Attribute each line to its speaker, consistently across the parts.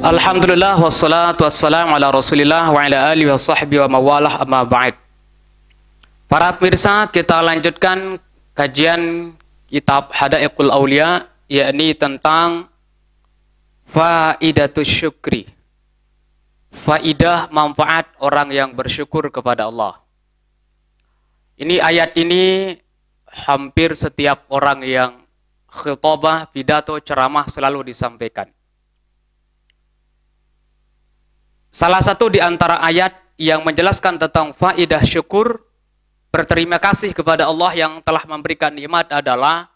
Speaker 1: Alhamdulillah wassalatu wassalamu ala Rasulillah wa ala alihi wa sahbihi wa mawalah amma ba'd. Para pemirsa, kita lanjutkan kajian kitab Hadaiqul Aulia, yakni tentang faidatus syukri. Faidah manfaat orang yang bersyukur kepada Allah. Ini ayat ini hampir setiap orang yang khutbah, pidato, ceramah selalu disampaikan. Salah satu di antara ayat yang menjelaskan tentang faidah syukur, berterima kasih kepada Allah yang telah memberikan nikmat adalah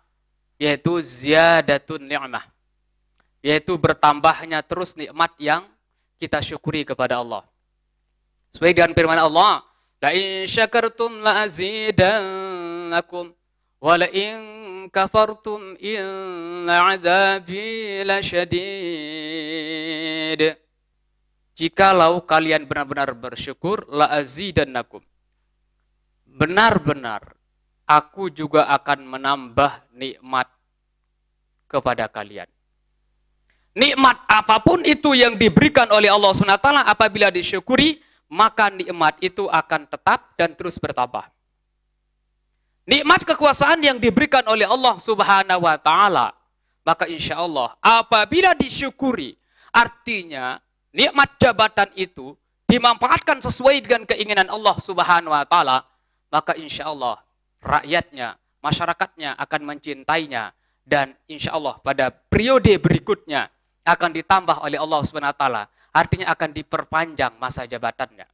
Speaker 1: yaitu ziyadatun ni'mah, yaitu bertambahnya terus nikmat yang kita syukuri kepada Allah. Sesuai dengan firman Allah, la in syakartum la azidannakum wa la in kafartum inna azabi lasyadid. Jikalau kalian benar-benar bersyukur, la azidannakum, benar-benar aku juga akan menambah nikmat kepada kalian. Nikmat apapun itu yang diberikan oleh Allah SWT, apabila disyukuri, maka nikmat itu akan tetap dan terus bertambah. Nikmat kekuasaan yang diberikan oleh Allah Subhanahu wa Ta'ala, maka insya Allah apabila disyukuri, artinya nikmat jabatan itu dimanfaatkan sesuai dengan keinginan Allah Subhanahu wa Ta'ala, maka insya Allah rakyatnya, masyarakatnya akan mencintainya, dan insya Allah pada periode berikutnya akan ditambah oleh Allah Subhanahu wa Ta'ala, artinya akan diperpanjang masa jabatannya.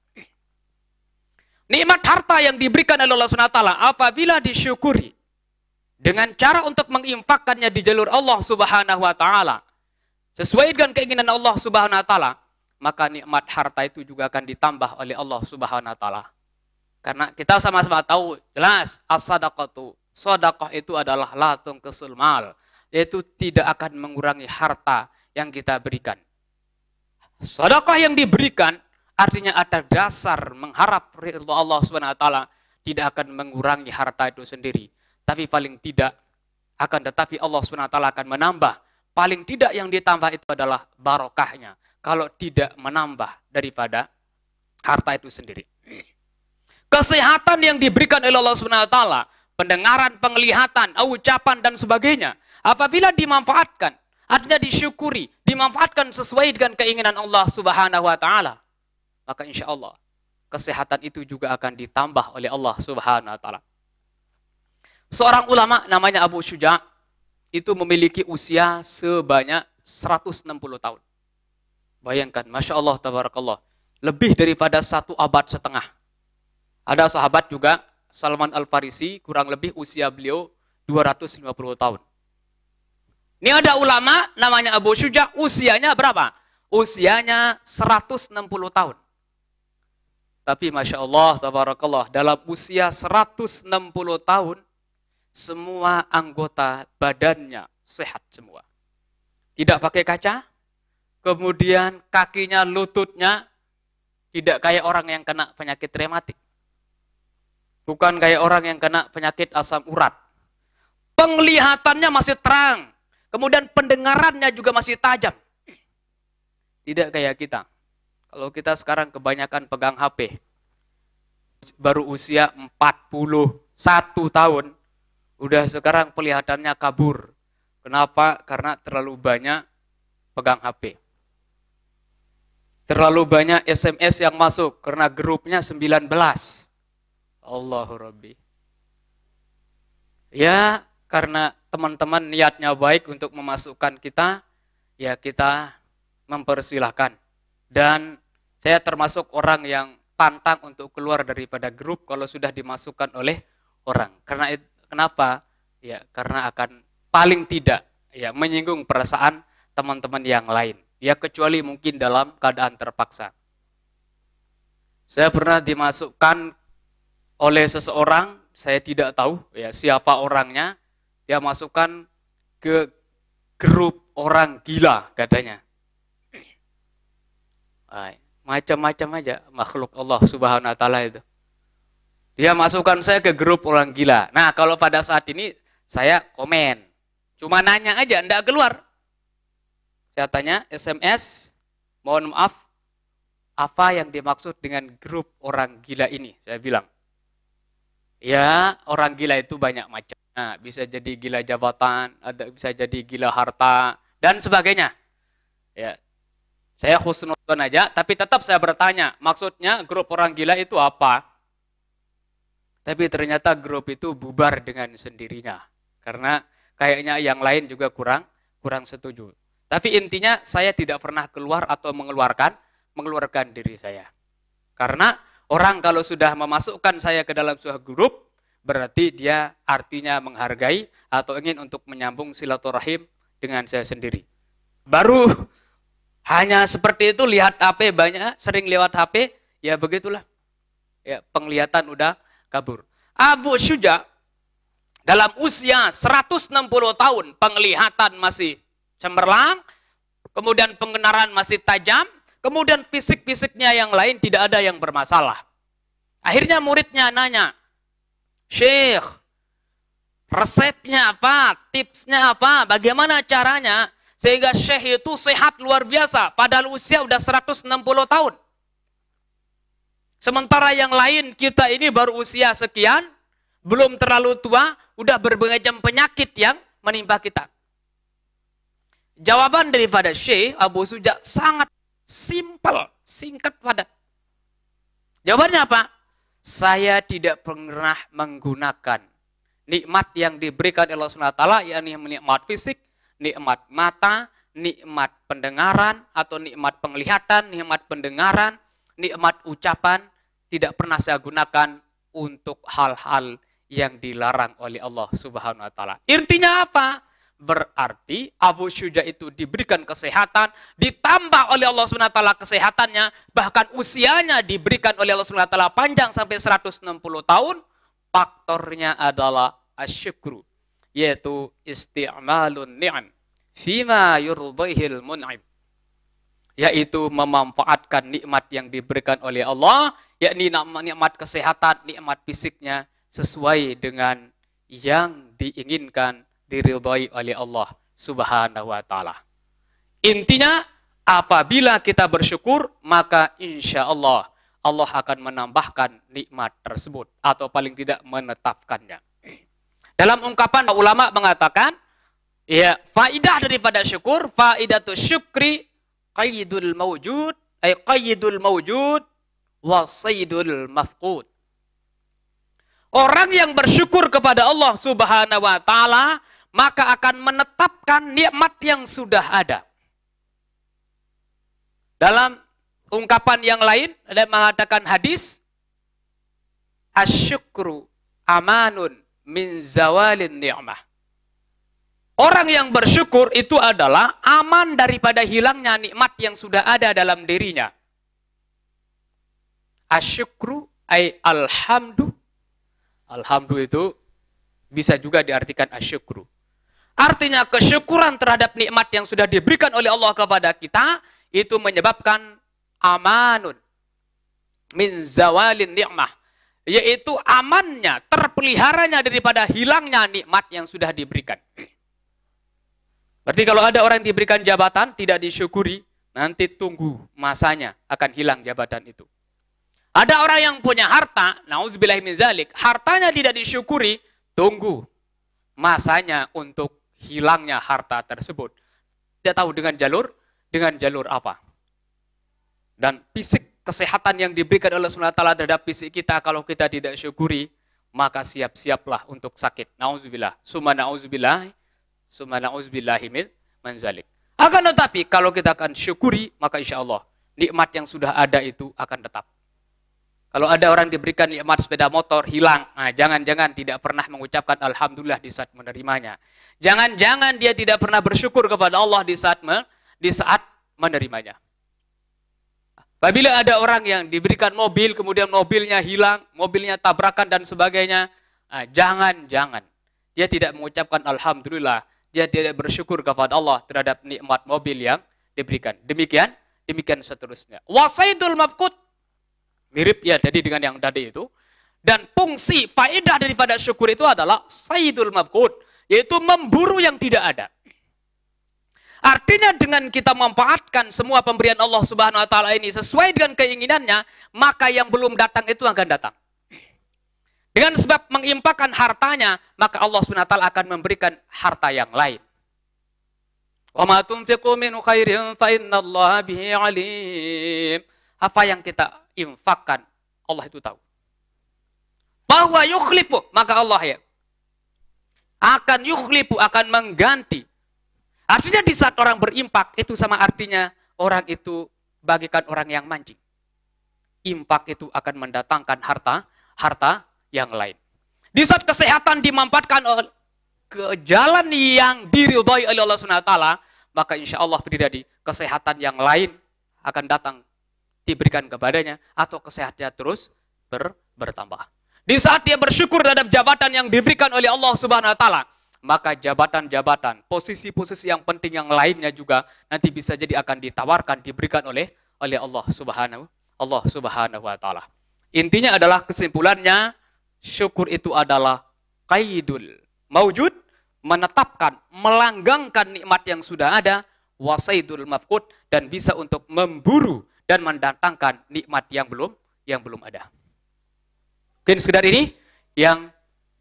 Speaker 1: Nikmat harta yang diberikan oleh Allah Subhanahu wa Ta'ala apabila disyukuri dengan cara untuk menginfakkannya di jalur Allah Subhanahu wa Ta'ala sesuai dengan keinginan Allah Subhanahu wa Ta'ala, maka nikmat harta itu juga akan ditambah oleh Allah Subhanahu wa Ta'ala. Karena kita sama-sama tahu jelas as-sadaqatu, sedekah itu adalah la tunqisul mal, yaitu tidak akan mengurangi harta yang kita berikan. Sedekah yang diberikan artinya ada dasar mengharap ridha Allah Subhanahu wa Ta'ala, tidak akan mengurangi harta itu sendiri, tapi paling tidak akan tetapi Allah Subhanahu wa Ta'ala akan menambah. Paling tidak yang ditambah itu adalah barokahnya, kalau tidak menambah daripada harta itu sendiri. Kesehatan yang diberikan oleh Allah Subhanahu wa Ta'ala, pendengaran, penglihatan, ucapan dan sebagainya, apabila dimanfaatkan, artinya disyukuri, dimanfaatkan sesuai dengan keinginan Allah Subhanahu wa Ta'ala, maka insya Allah kesehatan itu juga akan ditambah oleh Allah Subhanahu wa Ta'ala. Seorang ulama namanya Abu Syuja itu memiliki usia sebanyak 160 tahun. Bayangkan, Masya Allah, tabarakallah, lebih daripada 1 abad setengah. Ada sahabat juga, Salman Al-Farisi, kurang lebih usia beliau 250 tahun. Ini ada ulama namanya Abu Syuja, usianya berapa? Usianya 160 tahun. Tapi Masya Allah, tabarakallah, dalam usia 160 tahun, semua anggota badannya sehat semua. Tidak pakai kaca, kemudian kakinya, lututnya tidak kayak orang yang kena penyakit rematik. Bukan kayak orang yang kena penyakit asam urat. Penglihatannya masih terang, kemudian pendengarannya juga masih tajam. Tidak kayak kita. Kalau kita sekarang kebanyakan pegang HP, baru usia 41 tahun, udah sekarang penglihatannya kabur. Kenapa? Karena terlalu banyak pegang HP. Terlalu banyak SMS yang masuk, karena grupnya 19. Allahu Rabbi. Ya, karena teman-teman niatnya baik untuk memasukkan kita, ya kita mempersilahkan. Dan saya termasuk orang yang pantang untuk keluar daripada grup kalau sudah dimasukkan oleh orang. Karena kenapa? Ya, karena akan paling tidak ya menyinggung perasaan teman-teman yang lain. Ya, kecuali mungkin dalam keadaan terpaksa. Saya pernah dimasukkan oleh seseorang, saya tidak tahu ya siapa orangnya, dia masukkan ke grup orang gila katanya. Macam-macam aja makhluk Allah Subhanahu wa Ta'ala itu. Dia masukkan saya ke grup orang gila. Nah, kalau pada saat ini saya komen, cuma nanya aja, enggak keluar. Saya tanya SMS, mohon maaf, apa yang dimaksud dengan grup orang gila ini? Saya bilang, ya orang gila itu banyak macam. Nah, bisa jadi gila jabatan, bisa jadi gila harta, dan sebagainya. Ya, saya husnuzon aja, tapi tetap saya bertanya, maksudnya grup orang gila itu apa? Tapi ternyata grup itu bubar dengan sendirinya. Karena kayaknya yang lain juga kurang setuju. Tapi intinya saya tidak pernah keluar atau mengeluarkan diri saya. Karena orang kalau sudah memasukkan saya ke dalam sebuah grup, berarti dia artinya menghargai atau ingin untuk menyambung silaturahim dengan saya sendiri. Baru hanya seperti itu, lihat HP banyak, sering lewat HP, ya begitulah. Ya, penglihatan udah kabur. Abu Syuja dalam usia 160 tahun, penglihatan masih cemerlang, kemudian pengenaran masih tajam, kemudian fisik-fisiknya yang lain tidak ada yang bermasalah. Akhirnya muridnya nanya, Syekh, resepnya apa? Tipsnya apa? Bagaimana caranya sehingga Syekh itu sehat luar biasa, padahal usia udah 160 tahun. Sementara yang lain kita ini baru usia sekian, belum terlalu tua, udah berbagai macam penyakit yang menimpa kita. Jawaban daripada Syekh Abu Syuja sangat simpel, singkat, padat. Jawabannya apa? Saya tidak pernah menggunakan nikmat yang diberikan Allah SWT, yakni nikmat fisik, nikmat mata, nikmat pendengaran, atau nikmat penglihatan, nikmat pendengaran, nikmat ucapan, tidak pernah saya gunakan untuk hal-hal yang dilarang oleh Allah Subhanahu wa taala. Intinya apa? Berarti Abu Syuja itu diberikan kesehatan, ditambah oleh Allah SWT kesehatannya, bahkan usianya diberikan oleh Allah SWT panjang sampai 160 tahun, faktornya adalah asyukru, yaitu isti'malun ni'am fima yurdihil mun'im, yaitu memanfaatkan nikmat yang diberikan oleh Allah, yakni nikmat kesehatan, nikmat fisiknya, sesuai dengan yang diinginkan, diridhai oleh Allah Subhanahu wa taala. Intinya, apabila kita bersyukur, maka insya Allah Allah akan menambahkan nikmat tersebut atau paling tidak menetapkannya. Dalam ungkapan ulama mengatakan, ya, faidah daripada syukur, faidatu syukri qayyidul mawjud, ay qayyidul mawjud wa saydul mafqud. Orang yang bersyukur kepada Allah Subhanahu wa taala maka akan menetapkan nikmat yang sudah ada. Dalam ungkapan yang lain ada mengatakan hadis, asyukru amanun min zawalin ni'mah. Orang yang bersyukur itu adalah aman daripada hilangnya nikmat yang sudah ada dalam dirinya. Asyukru ay alhamdu. Alhamdu itu bisa juga diartikan asyukru. Artinya kesyukuran terhadap nikmat yang sudah diberikan oleh Allah kepada kita itu menyebabkan amanun min zawalin ni'mah, yaitu amannya, terpeliharanya daripada hilangnya nikmat yang sudah diberikan. Berarti kalau ada orang yang diberikan jabatan tidak disyukuri, nanti tunggu masanya akan hilang jabatan itu. Ada orang yang punya harta, nauzubillahi min zalik, hartanya tidak disyukuri, tunggu masanya untuk hilangnya harta tersebut. Tidak tahu dengan jalur apa. Dan fisik, kesehatan yang diberikan oleh Allah SWT terhadap fisik kita, kalau kita tidak syukuri, maka siap-siaplah untuk sakit. Nauzubillah, summa nauzubillahi min zalik. Akan tetapi, kalau kita akan syukuri, maka insya Allah, nikmat yang sudah ada itu akan tetap. Kalau ada orang diberikan nikmat sepeda motor hilang, nah, jangan-jangan tidak pernah mengucapkan alhamdulillah di saat menerimanya. Jangan-jangan dia tidak pernah bersyukur kepada Allah di saat menerimanya. Apabila ada orang yang diberikan mobil, kemudian mobilnya hilang, mobilnya tabrakan dan sebagainya, nah, jangan-jangan dia tidak mengucapkan alhamdulillah, dia tidak bersyukur kepada Allah terhadap nikmat mobil yang diberikan. Demikian seterusnya. Wasaidul mafqud, mirip ya jadi dengan yang tadi itu. Dan fungsi faedah daripada syukur itu adalah saidul mafqud, yaitu memburu yang tidak ada. Artinya dengan kita memanfaatkan semua pemberian Allah Subhanahu wa taala ini sesuai dengan keinginannya, maka yang belum datang itu akan datang. Dengan sebab menginfakkan hartanya, maka Allah Subhanahu wa taala akan memberikan harta yang lain. Wa ma tunfiqu min khairin fa innallaha bihi alim. Apa yang kita infakkan, Allah itu tahu. Bahwa yukhlifu, maka Allah ya akan yukhlifu, akan mengganti. Artinya di saat orang berimpak, itu sama artinya orang itu bagikan orang yang mancing. Impak itu akan mendatangkan harta yang lain. Di saat kesehatan dimanfaatkan ke jalan yang diridhai oleh Allah Subhanahu wa taala, maka insya Allah pribadi kesehatan yang lain akan datang diberikan kepadanya atau kesehatannya terus bertambah. Di saat dia bersyukur terhadap jabatan yang diberikan oleh Allah Subhanahu wa taala, maka jabatan-jabatan, posisi-posisi yang penting yang lainnya juga nanti bisa jadi akan ditawarkan, diberikan oleh Allah Subhanahu wa taala. Intinya adalah kesimpulannya, syukur itu adalah qaidul maujud, menetapkan, melanggengkan nikmat yang sudah ada, wasaidul mafqud, dan bisa untuk memburu dan mendatangkan nikmat yang belum ada. Mungkin sekedar ini yang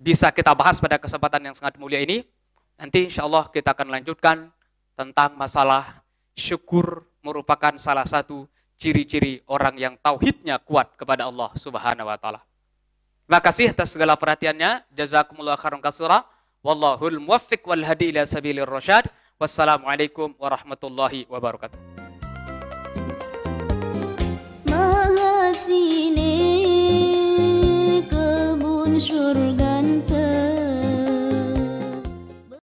Speaker 1: bisa kita bahas pada kesempatan yang sangat mulia ini. Nanti insya Allah kita akan lanjutkan tentang masalah syukur merupakan salah satu ciri-ciri orang yang tauhidnya kuat kepada Allah Subhanahu wa taala. Terima kasih atas segala perhatiannya. Jazakumullah khairan katsira. Wallahul muwaffiq wal hadi ila sabilir rasyad. Wassalamualaikum warahmatullahi wabarakatuh.
Speaker 2: Mahasini kebun surga.